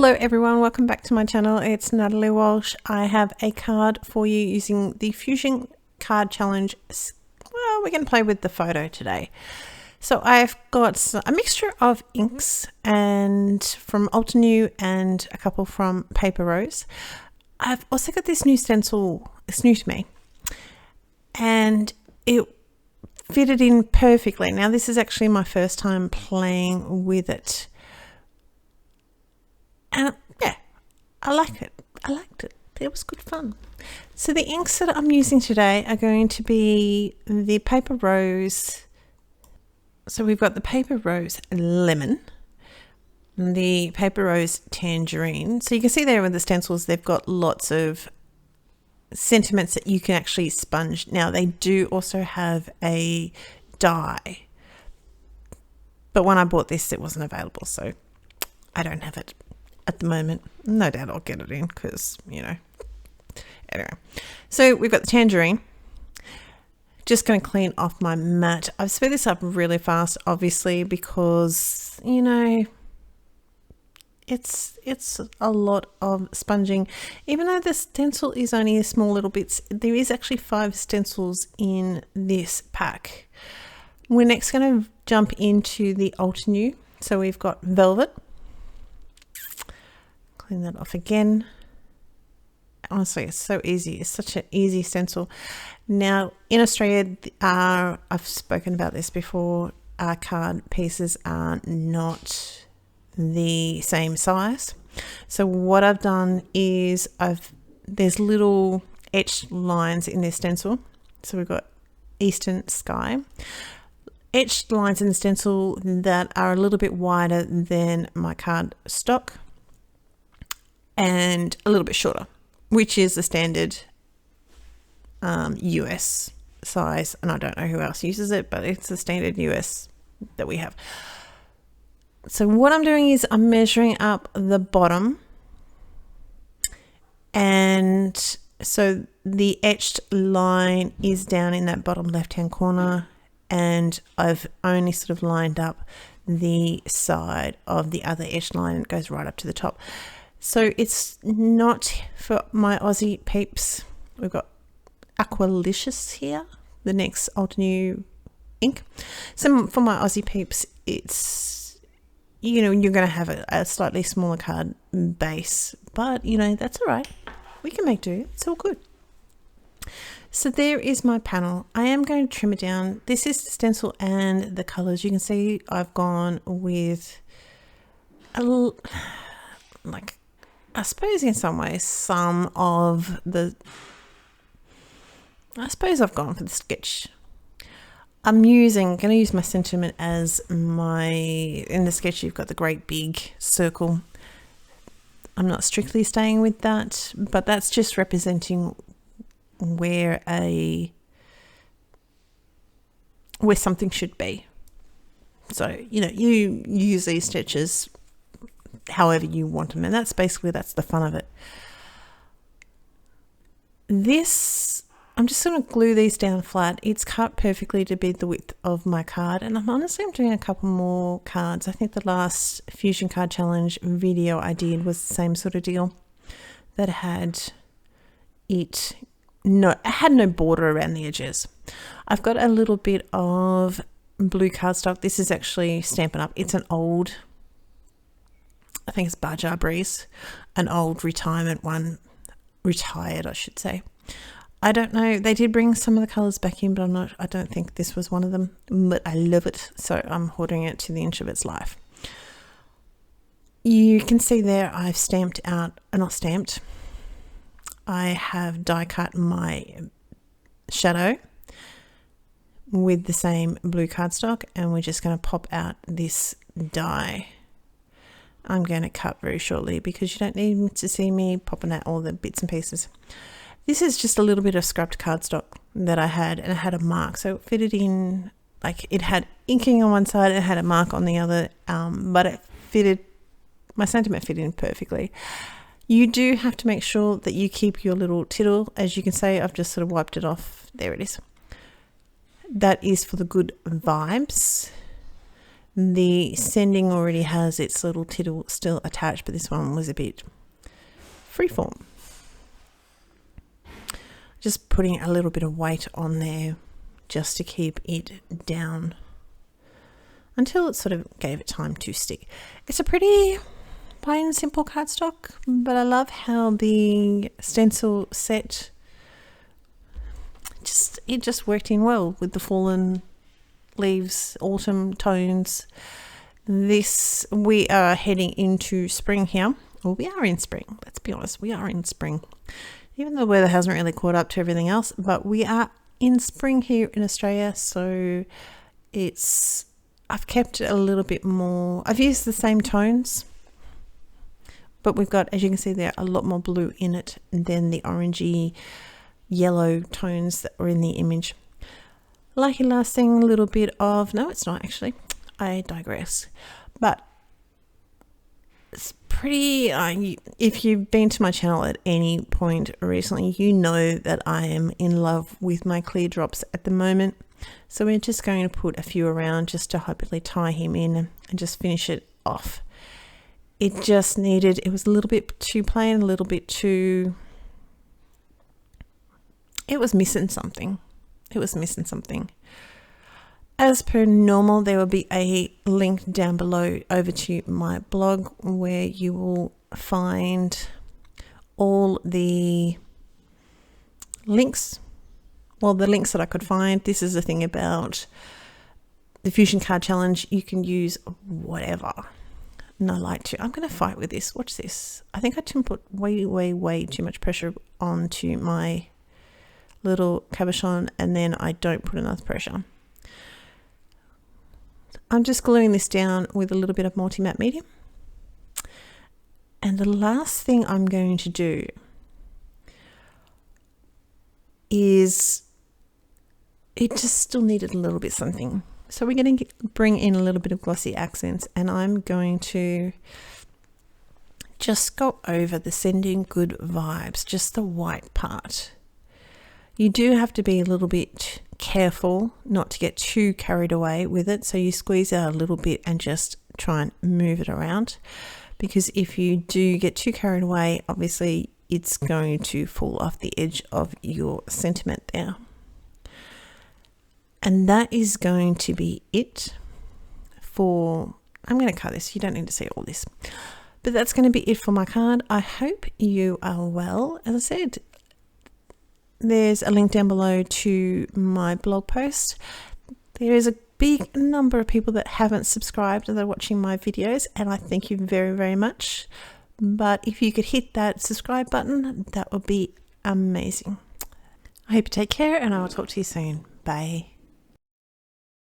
Hello everyone, welcome back to my channel. It's Natalie Walsh. I have a card for you using the Fusion Card Challenge. Well, we're going to play with the photo today. So I've got a mixture of inks and from Altenew and a couple from Paper Rose. I've also got this new stencil. It's new to me and it fitted in perfectly. Now this is actually my first time playing with it. And yeah, I like it. I liked it. It was good fun. So the inks that I'm using today are going to be the Paper Rose. So we've got the Paper Rose Lemon, the Paper Rose Tangerine. So you can see there with the stencils, they've got lots of sentiments that you can actually sponge. Now they do also have a die, but when I bought this, it wasn't available. So I don't have it at the moment. No doubt I'll get it in because, you know, anyway. So we've got the tangerine. Just going to clean off my mat. I've sped this up really fast, obviously, because, you know, it's a lot of sponging. Even though the stencil is only a small little bits, there is actually 5 stencils in this pack. We're next going to jump into the Altenew. So we've got Velvet. Clean that off again. Honestly, it's so easy. It's such an easy stencil. Now in Australia, I've spoken about this before, our card pieces are not the same size. So what I've done is there's little etched lines in this stencil. So we've got Eastern Sky. Etched lines in the stencil that are a little bit wider than my card stock and a little bit shorter, which is the standard US size. And I don't know who else uses it, but it's the standard US that we have. So what I'm doing is I'm measuring up the bottom. And so the etched line is down in that bottom left-hand corner. And I've only sort of lined up the side of the other etched line. It goes right up to the top. So it's not for my Aussie peeps. We've got Aqualicious here, the next Altenew ink. So for my Aussie peeps, it's, you know, you're going to have a slightly smaller card base, but you know, that's all right. We can make do. It's all good. So there is my panel. I am going to trim it down. This is the stencil and the colors. You can see I've gone with like, I suppose in some ways, I suppose I've gone for the sketch. I'm going to use my sentiment as in the sketch you've got the great big circle. I'm not strictly staying with that, but that's just representing where something should be. So, you know, you use these sketches however you want them, and that's the fun of it. This, I'm just going to glue these down flat. It's cut perfectly to be the width of my card, and I'm doing a couple more cards. I think the last Fusion Card Challenge video I did was the same sort of deal, that had no border around the edges. I've got a little bit of blue cardstock. This is actually Stampin' Up. It's an old, I think it's Bajar Breeze, an old retirement one, retired I should say. I don't know, they did bring some of the colours back in, but I don't think this was one of them, but I love it, so I'm hoarding it to the inch of its life. You can see there I've I have die cut my shadow with the same blue cardstock, and we're just going to pop out this die. I'm going to cut very shortly because you don't need to see me popping out all the bits and pieces. This is just a little bit of scrapped cardstock that I had, and it had a mark, so it fitted in, like it had inking on one side, it had a mark on the other, but my sentiment fit in perfectly. You do have to make sure that you keep your little tittle. As you can see, I've just sort of wiped it off. There it is. That is for the good vibes. The sending already has its little tittle still attached, but this one was a bit freeform. Just putting a little bit of weight on there just to keep it down until it sort of gave it time to stick. It's a pretty plain and simple cardstock, but I love how the stencil set just worked in well with the fallen leaves, autumn tones. We are heading into spring here. Well, we are in spring. Let's be honest, we are in spring. Even though the weather hasn't really caught up to everything else, but we are in spring here in Australia, so I've kept it a little bit more. I've used the same tones, but we've got, as you can see there, a lot more blue in it than the orangey yellow tones that were in the image. Lucky lasting, a little bit of, no, it's not actually, I digress. But it's pretty, if you've been to my channel at any point recently, you know that I am in love with my clear drops at the moment. So we're just going to put a few around just to hopefully tie him in and just finish it off. It was a little bit too plain, a little bit too, it was missing something. As per normal, there will be a link down below over to my blog where you will find all the links. Well, the links that I could find. This is the thing about the Fusion Card Challenge. You can use whatever. And I like to. I'm going to fight with this. Watch this. I think I put way too much pressure onto my little cabochon, and then I don't put enough pressure. I'm just gluing this down with a little bit of multi-matte medium. And the last thing I'm going to do is, it just still needed a little bit something. So we're going to bring in a little bit of glossy accents, and I'm going to just go over the sending good vibes, just the white part. You do have to be a little bit careful not to get too carried away with it. So you squeeze out a little bit and just try and move it around, because if you do get too carried away, obviously it's going to fall off the edge of your sentiment there. And that is going to be it for, I'm going to cut this. You don't need to see all this, but that's going to be it for my card. I hope you are well. As I said, there's a link down below to my blog post. There is a big number of people that haven't subscribed and they're watching my videos, and I thank you very much. But if you could hit that subscribe button, that would be amazing. I hope you take care, and I will talk to you soon. Bye.